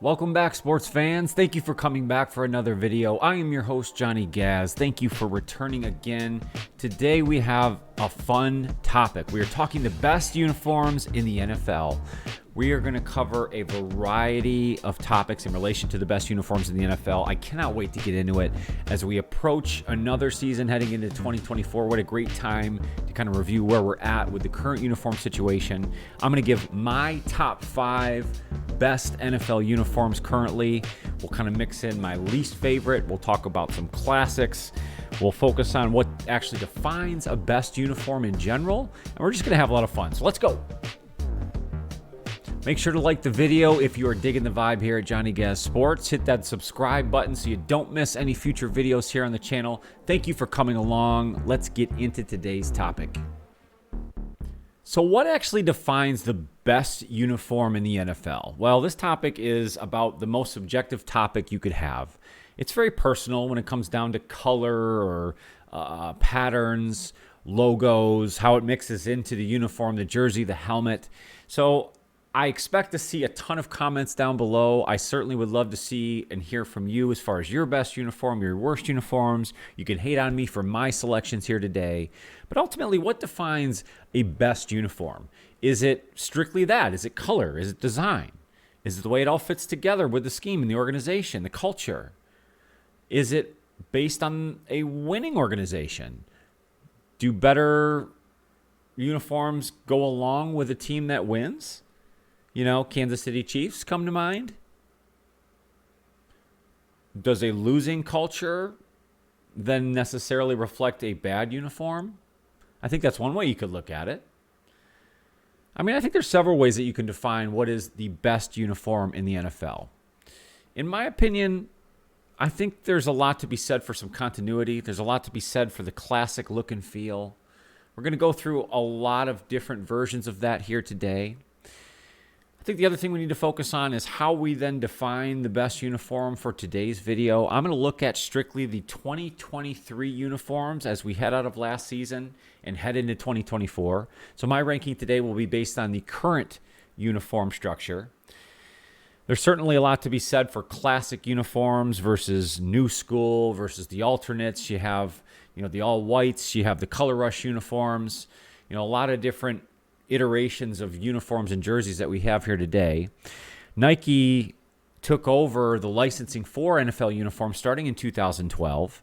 Welcome back, sports fans. Thank you for coming back for another video. I am your host, Johnny Gaz. Thank you for returning again. Today we have a fun topic. We are talking the best uniforms in the NFL. We are going to cover a variety of topics in relation to the best uniforms in the NFL. I cannot wait to get into it as we approach another season heading into 2024. What a great time to kind of review where we're at with the current uniform situation. I'm going to give my top 5 best NFL uniforms currently. We'll kind of mix in my least favorite. We'll talk about some classics. We'll focus on what actually defines a best uniform in general. And we're just going to have a lot of fun. So let's go. Make sure to like the video if you are digging the vibe here at Johnny Gaz Sports. Hit that subscribe button so you don't miss any future videos here on the channel. Thank you for coming along. Let's get into today's topic. So what actually defines the best uniform in the NFL? Well, this topic is about the most subjective topic you could have. It's very personal when it comes down to color or patterns, logos, how it mixes into the uniform, the jersey, the helmet. So I expect to see a ton of comments down below. I certainly would love to see and hear from you as far as your best uniform, your worst uniforms. You can hate on me for my selections here today. But ultimately, what defines a best uniform? Is it strictly that? Is it color? Is it design? Is it the way it all fits together with the scheme and the organization, the culture? Is it based on a winning organization? Do better uniforms go along with a team that wins? You know, Kansas City Chiefs come to mind. Does a losing culture then necessarily reflect a bad uniform? I think that's one way you could look at it. I mean, I think there's several ways that you can define what is the best uniform in the NFL. In my opinion, I think there's a lot to be said for some continuity. There's a lot to be said for the classic look and feel. We're going to go through a lot of different versions of that here today. I think the other thing we need to focus on is how we then define the best uniform for today's video. I'm going to look at strictly the 2023 uniforms as we head out of last season and head into 2024. So my ranking today will be based on the current uniform structure. There's certainly a lot to be said for classic uniforms versus new school versus the alternates. You have, the all whites, you have the color rush uniforms, a lot of different iterations of uniforms and jerseys that we have here today. Nike took over the licensing for NFL uniforms starting in 2012.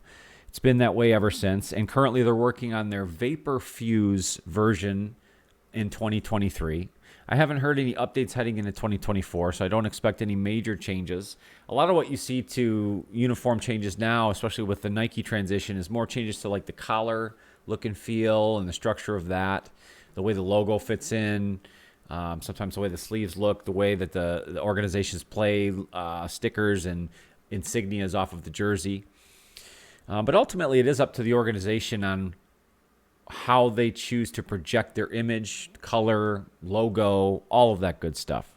It's been that way ever since, and currently they're working on their Vapor Fuse version in 2023. I haven't heard any updates heading into 2024, so I don't expect any major changes. A lot of what you see to uniform changes now, especially with the Nike transition, is more changes to like the collar look and feel and the structure of that, the way the logo fits in, sometimes the way the sleeves look, the way that the organizations play, stickers and insignias off of the jersey. But ultimately, it is up to the organization on how they choose to project their image, color, logo, all of that good stuff.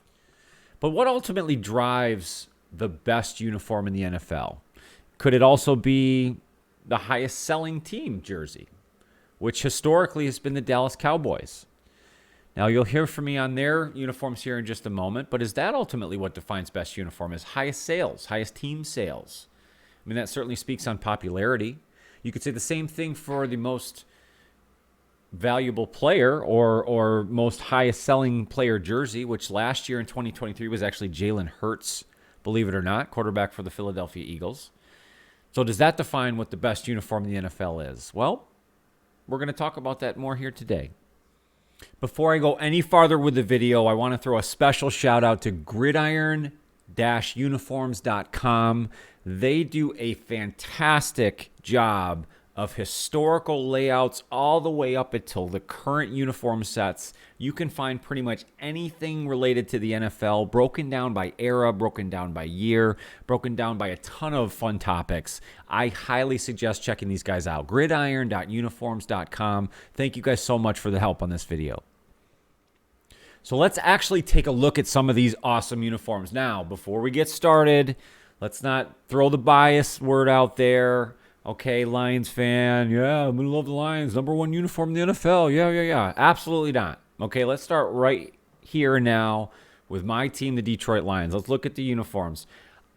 But what ultimately drives the best uniform in the NFL? Could it also be the highest selling team jersey, which historically has been the Dallas Cowboys? Now, you'll hear from me on their uniforms here in just a moment, but is that ultimately what defines best uniform? Is highest sales, highest team sales? I mean, that certainly speaks on popularity. You could say the same thing for the most valuable player or most highest selling player jersey, which last year in 2023 was actually Jalen Hurts, believe it or not, quarterback for the Philadelphia Eagles. So does that define what the best uniform in the NFL is? Well, we're going to talk about that more here today. Before I go any farther with the video, I want to throw a special shout out to Gridiron-uniforms.com. They do a fantastic job of historical layouts all the way up until the current uniform sets. You can find pretty much anything related to the NFL broken down by era, broken down by year, broken down by a ton of fun topics. I highly suggest checking these guys out. Gridiron.uniforms.com. Thank you guys so much for the help on this video. So let's actually take a look at some of these awesome uniforms. Now, before we get started, let's not throw the bias word out there. Okay, Lions fan, yeah, I'm going to love the Lions. Number 1 uniform in the NFL. Yeah. Absolutely not. Okay, let's start right here and now with my team, the Detroit Lions. Let's look at the uniforms.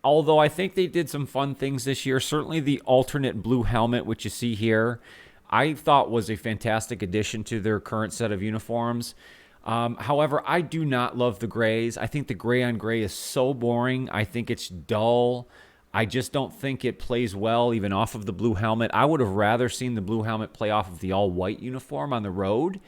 Although I think they did some fun things this year, certainly the alternate blue helmet, which you see here, I thought was a fantastic addition to their current set of uniforms. However, I do not love the grays. I think the gray on gray is so boring. I think it's dull. I just don't think it plays well even off of the blue helmet. I would have rather seen the blue helmet play off of the all-white uniform on the road,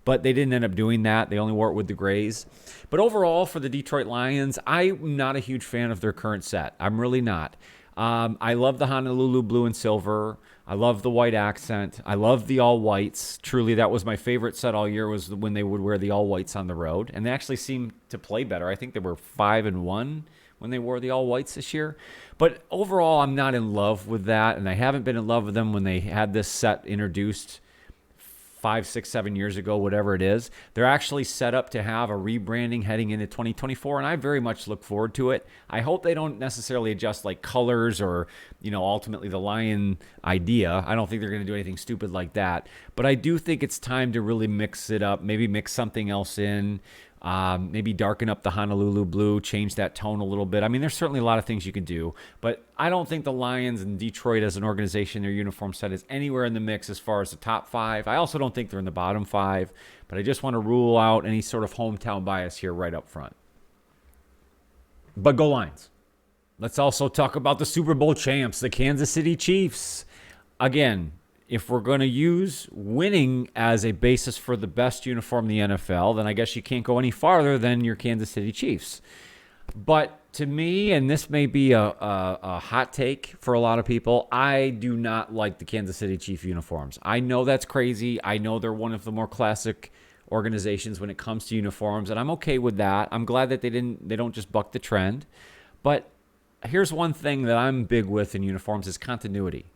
but they didn't end up doing that. They only wore it with the grays. But overall, for the Detroit Lions, I'm not a huge fan of their current set. I'm really not. I love the Honolulu blue and silver. I love the white accent. I love the all whites. Truly, that was my favorite set all year, was when they would wear the all whites on the road. And they actually seemed to play better. I think they were 5-1 when they wore the all whites this year. But overall, I'm not in love with that. And I haven't been in love with them when they had this set introduced 5, 6, 7 years ago, whatever it is. They're actually set up to have a rebranding heading into 2024, and I very much look forward to it. I hope they don't necessarily adjust like colors or, ultimately the lion idea. I don't think they're going to do anything stupid like that. But I do think it's time to really mix it up, maybe mix something else in. Maybe darken up the Honolulu blue, change that tone a little bit. I mean, there's certainly a lot of things you can do, but I don't think the Lions and Detroit as an organization, their uniform set is anywhere in the mix as far as the top 5. I also don't think they're in the bottom 5, but I just want to rule out any sort of hometown bias here right up front. But go Lions. Let's also talk about the Super Bowl champs, the Kansas City Chiefs. Again, if we're going to use winning as a basis for the best uniform in the NFL, then I guess you can't go any farther than your Kansas City Chiefs. But to me, and this may be a hot take for a lot of people, I do not like the Kansas City Chiefs uniforms. I know that's crazy. I know they're one of the more classic organizations when it comes to uniforms, and I'm okay with that. I'm glad that they don't just buck the trend. But here's one thing that I'm big with in uniforms is continuity.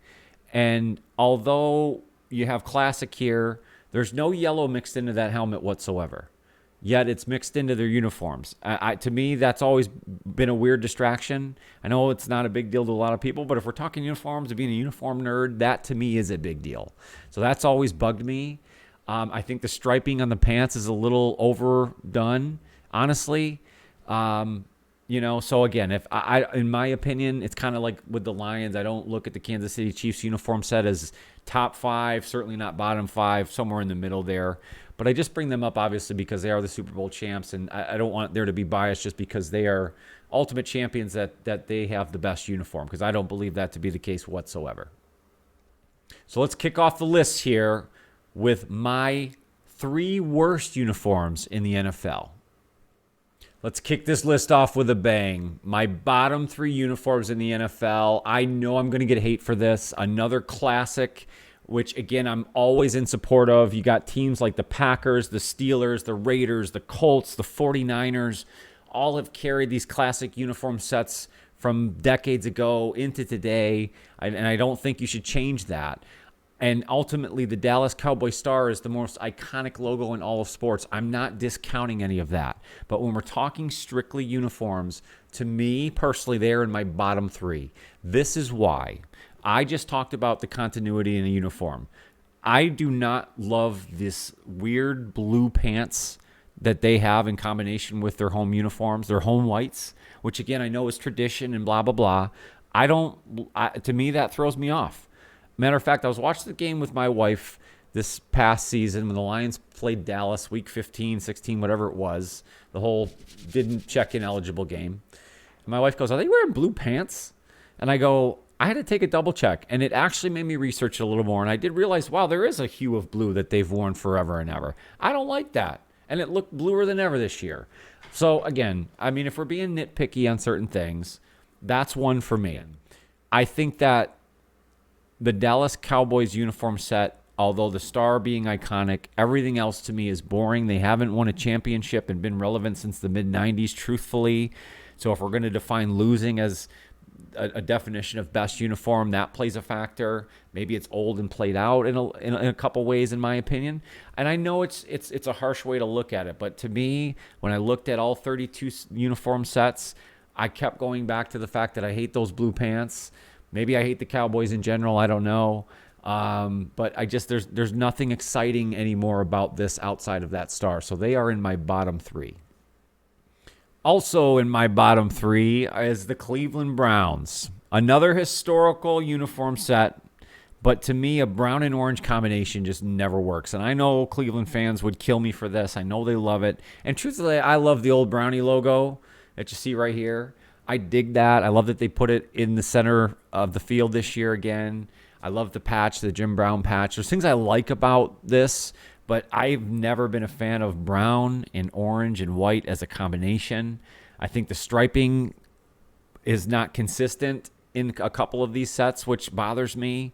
And although you have classic here, there's no yellow mixed into that helmet whatsoever. Yet it's mixed into their uniforms. To me, that's always been a weird distraction. I know it's not a big deal to a lot of people, but if we're talking uniforms and being a uniform nerd, that to me is a big deal. So that's always bugged me. I think the striping on the pants is a little overdone, honestly. So again, if I, in my opinion, it's kind of like with the Lions. I don't look at the Kansas City Chiefs uniform set as top 5, certainly not bottom 5, somewhere in the middle there. But I just bring them up, obviously, because they are the Super Bowl champs, and I don't want there to be bias just because they are ultimate champions that they have the best uniform, because I don't believe that to be the case whatsoever. So let's kick off the list here with my 3 worst uniforms in the NFL. Let's kick this list off with a bang. My bottom 3 uniforms in the NFL. I know I'm going to get hate for this. Another classic, which, again, I'm always in support of. You got teams like the Packers, the Steelers, the Raiders, the Colts, the 49ers. All have carried these classic uniform sets from decades ago into today, and I don't think you should change that. And ultimately, the Dallas Cowboy Star is the most iconic logo in all of sports. I'm not discounting any of that. But when we're talking strictly uniforms, to me, personally, they're in my bottom 3. This is why. I just talked about the continuity in a uniform. I do not love this weird blue pants that they have in combination with their home uniforms, their home whites, which, again, I know is tradition and blah, blah, blah. To me, that throws me off. Matter of fact, I was watching the game with my wife this past season when the Lions played Dallas week 15, 16, whatever it was, the whole didn't check in eligible game. And my wife goes, "Are they wearing blue pants?" And I go, I had to take a double check, and it actually made me research it a little more. And I did realize, wow, there is a hue of blue that they've worn forever and ever. I don't like that. And it looked bluer than ever this year. So again, I mean, if we're being nitpicky on certain things, that's one for me. I think that the Dallas Cowboys uniform set, although the star being iconic, everything else to me is boring. They haven't won a championship and been relevant since the mid-90s, truthfully. So if we're going to define losing as a definition of best uniform, that plays a factor. Maybe it's old and played out in a couple ways, in my opinion. And I know it's a harsh way to look at it, but to me, when I looked at all 32 uniform sets, I kept going back to the fact that I hate those blue pants. Maybe I hate the Cowboys in general. I don't know. But there's nothing exciting anymore about this outside of that star. So they are in my bottom 3. Also in my bottom three is the Cleveland Browns. Another historical uniform set, but to me, a brown and orange combination just never works. And I know Cleveland fans would kill me for this. I know they love it. And truthfully, I love the old Brownie logo that you see right here. I dig that. I love that they put it in the center of the field this year again. I love the patch, the Jim Brown patch. There's things I like about this, but I've never been a fan of brown and orange and white as a combination. I think the striping is not consistent in a couple of these sets, which bothers me.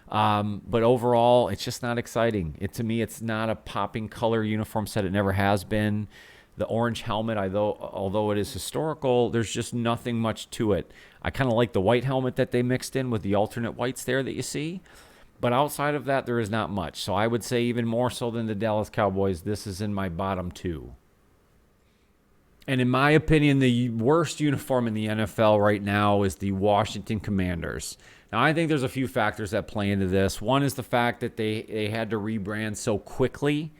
But overall, it's just not exciting. To me, it's not a popping color uniform set. It never has been. The orange helmet, although it is historical, there's just nothing much to it. I kind of like the white helmet that they mixed in with the alternate whites there that you see. But outside of that, there is not much. So I would say even more so than the Dallas Cowboys, this is in my bottom two. And in my opinion, the worst uniform in the NFL right now is the Washington Commanders. Now, I think there's a few factors that play into this. One is the fact that they had to rebrand so quickly.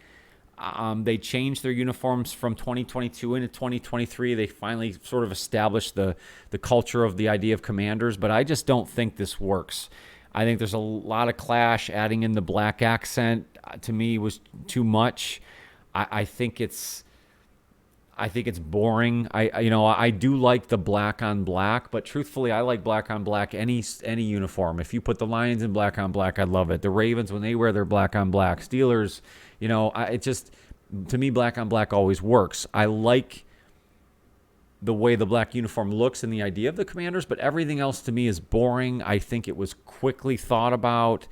They changed their uniforms from 2022 into 2023. They finally sort of established the culture of the idea of Commanders, but I just don't think this works. I think there's a lot of clash. Adding in the black accent, to me, was too much. I think it's boring. I do like the black on black, but truthfully, I like black on black any uniform. If you put the Lions in black on black, I love it. The Ravens, when they wear their black on black. Steelers, to me, black on black always works. I like the way the black uniform looks and the idea of the Commanders, but everything else to me is boring. I think it was quickly thought about,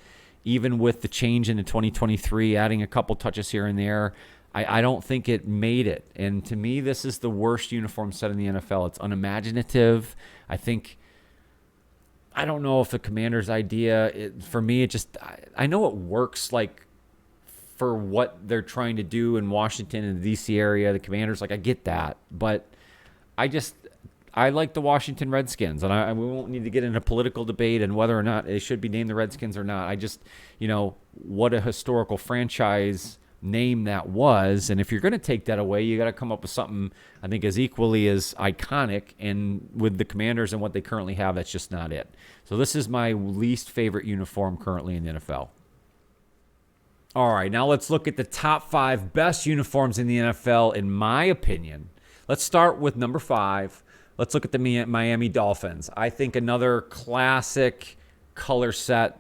even with the change into 2023, adding a couple touches here and there. I don't think it made it. And to me, this is the worst uniform set in the NFL. It's unimaginative. I don't know if the Commanders' idea, for me, I know it works like for what they're trying to do in Washington and the D.C. area, the Commanders, I get that. But I like the Washington Redskins, and we won't need to get into political debate and whether or not they should be named the Redskins or not. What a historical franchise name that was, and if you're going to take that away, you got to come up with something I think as equally as iconic. And with the Commanders and what they currently have, that's just not it. So this is my least favorite uniform currently in the NFL. All right, now let's look at the top 5 best uniforms in the NFL in my opinion. Let's start with number 5. Let's look at the Miami Dolphins. I think another classic color set.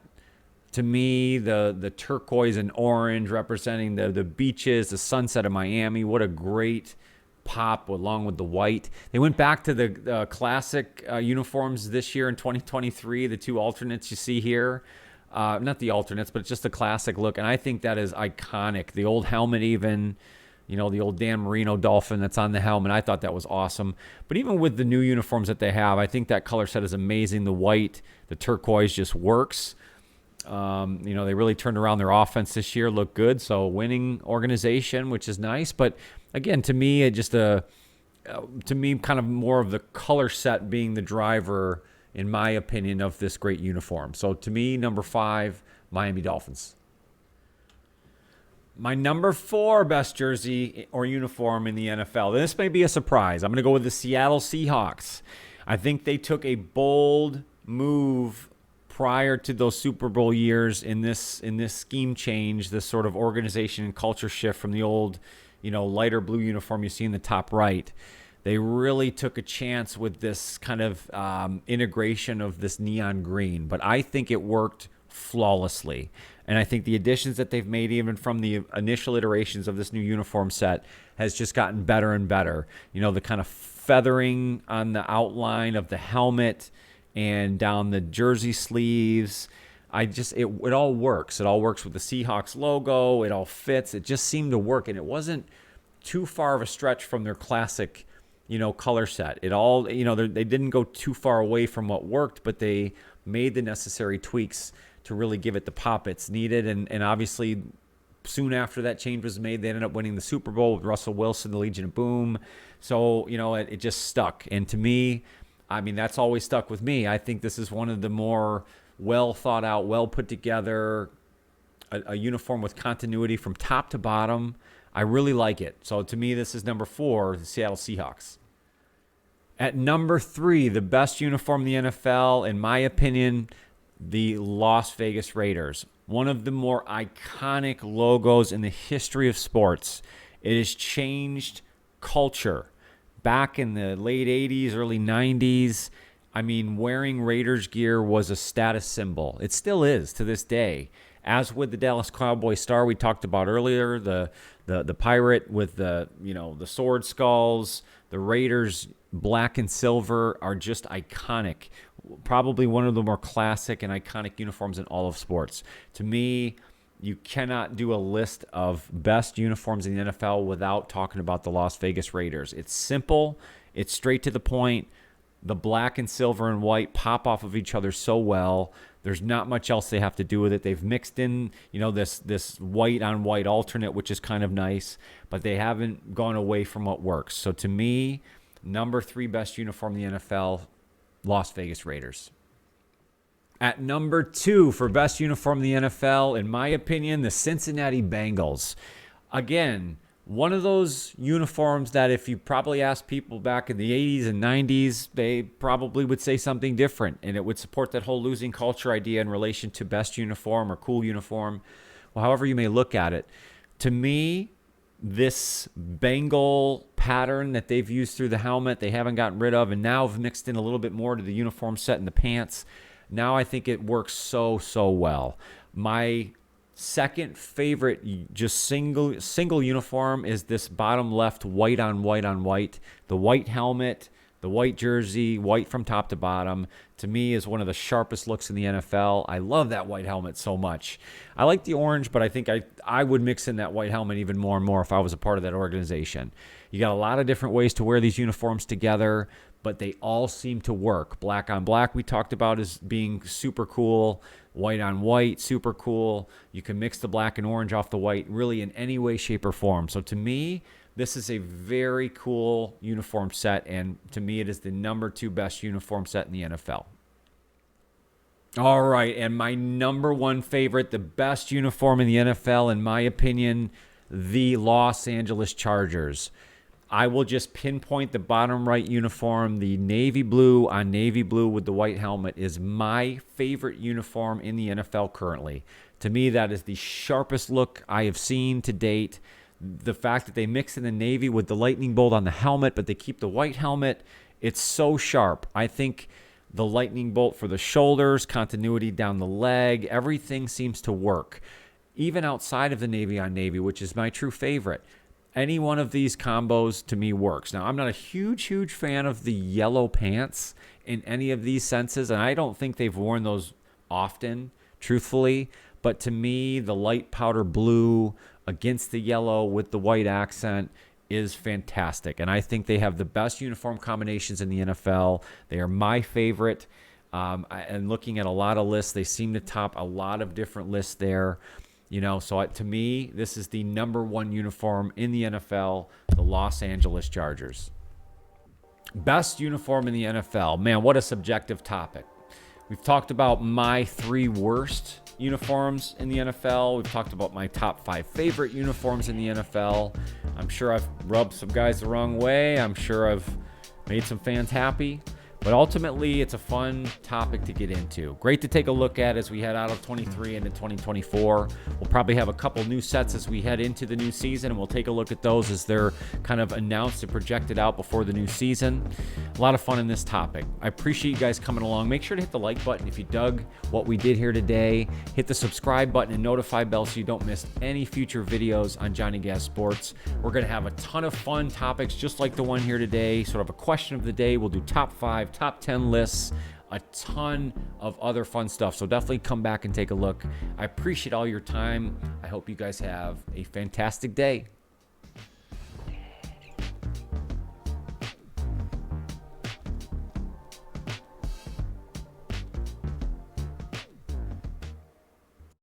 To me, the turquoise and orange representing the beaches, the sunset of Miami. What a great pop along with the white. They went back to the classic uniforms this year in 2023, the two alternates you see here. Not the alternates, but just the classic look. And I think that is iconic. The old helmet even, the old Dan Marino Dolphin that's on the helmet. I thought that was awesome. But even with the new uniforms that they have, I think that color set is amazing. The white, the turquoise just works. They really turned around their offense this year, looked good. So winning organization, which is nice. But again, to me, kind of more of the color set being the driver, in my opinion, of this great uniform. So to me, number 5, Miami Dolphins. My number 4 best jersey or uniform in the NFL. This may be a surprise. I'm going to go with the Seattle Seahawks. I think they took a bold move prior to those Super Bowl years in this scheme change, this sort of organization and culture shift from the old, lighter blue uniform you see in the top right. They really took a chance with this kind of integration of this neon green, but I think it worked flawlessly. And I think the additions that they've made, even from the initial iterations of this new uniform set, has just gotten better and better. The kind of feathering on the outline of the helmet and down the jersey sleeves. It all works. It all works with the Seahawks logo. It all fits. It just seemed to work, and it wasn't too far of a stretch from their classic, color set. It all, they didn't go too far away from what worked, but they made the necessary tweaks to really give it the pop it's needed. And obviously, soon after that change was made, they ended up winning the Super Bowl with Russell Wilson, the Legion of Boom. So, it just stuck. And to me, that's always stuck with me. I think this is one of the more well thought out, well put together, a uniform with continuity from top to bottom. I really like it. So to me, this is number 4, the Seattle Seahawks. At number 3, the best uniform in the NFL, in my opinion, the Las Vegas Raiders. One of the more iconic logos in the history of sports. It has changed culture. Back in the late 80s, early 90s, I mean, wearing Raiders gear was a status symbol. It still is to this day. As with the Dallas Cowboy star we talked about earlier, the pirate with the sword skulls, the Raiders black and silver are just iconic. Probably one of the more classic and iconic uniforms in all of sports. To me, you cannot do a list of best uniforms in the NFL without talking about the Las Vegas Raiders. It's simple. It's straight to the point. The black and silver and white pop off of each other so well. There's not much else they have to do with it. They've mixed in, this white on white alternate, which is kind of nice, but they haven't gone away from what works. So to me, number 3 best uniform in the NFL, Las Vegas Raiders. At number 2 for best uniform in the NFL, in my opinion, the Cincinnati Bengals. Again, one of those uniforms that if you probably asked people back in the 80s and 90s, they probably would say something different, and it would support that whole losing culture idea in relation to best uniform or cool uniform, well, however you may look at it. To me, this Bengal pattern that they've used through the helmet, they haven't gotten rid of, and now have mixed in a little bit more to the uniform set in the pants. Now I think it works so well. My second favorite just single uniform is this bottom left white on white. The white helmet, the white jersey, white from top to bottom, to me is one of the sharpest looks in the NFL. I love that white helmet so much. I like the orange, but I think I would mix in that white helmet even more and more if I was a part of that organization. You got a lot of different ways to wear these uniforms together, but they all seem to work. Black on black we talked about as being super cool. White on white, super cool. You can mix the black and orange off the white really in any way, shape, or form. So to me, this is a very cool uniform set, and to me, it is the number 2 best uniform set in the NFL. All right, and my number 1 favorite, the best uniform in the NFL, in my opinion, the Los Angeles Chargers. I will just pinpoint the bottom right uniform. The navy blue on navy blue with the white helmet is my favorite uniform in the NFL currently. To me, that is the sharpest look I have seen to date. The fact that they mix in the navy with the lightning bolt on the helmet, but they keep the white helmet, it's so sharp. I think the lightning bolt for the shoulders, continuity down the leg, everything seems to work. Even outside of the navy on navy, which is my true favorite. Any one of these combos to me works. Now, I'm not a huge fan of the yellow pants in any of these senses, and I don't think they've worn those often, truthfully. But to me, the light powder blue against the yellow with the white accent is fantastic. And I think they have the best uniform combinations in the NFL. They are my favorite. And looking at a lot of lists, they seem to top a lot of different lists there. So to me, this is the number 1 uniform in the NFL, the Los Angeles Chargers. Best uniform in the NFL. Man, what a subjective topic. We've talked about my 3 worst uniforms in the NFL. We've talked about my top 5 favorite uniforms in the NFL. I'm sure I've rubbed some guys the wrong way. I'm sure I've made some fans happy. But ultimately, it's a fun topic to get into. Great to take a look at as we head out of 23 into 2024. We'll probably have a couple new sets as we head into the new season, and we'll take a look at those as they're kind of announced and projected out before the new season. A lot of fun in this topic. I appreciate you guys coming along. Make sure to hit the like button if you dug what we did here today. Hit the subscribe button and notify bell so you don't miss any future videos on Johnny Gas Sports. We're going to have a ton of fun topics just like the one here today. Sort of a question of the day. We'll do top 5, top 10 lists, a ton of other fun stuff. So definitely come back and take a look. I appreciate all your time. I hope you guys have a fantastic day.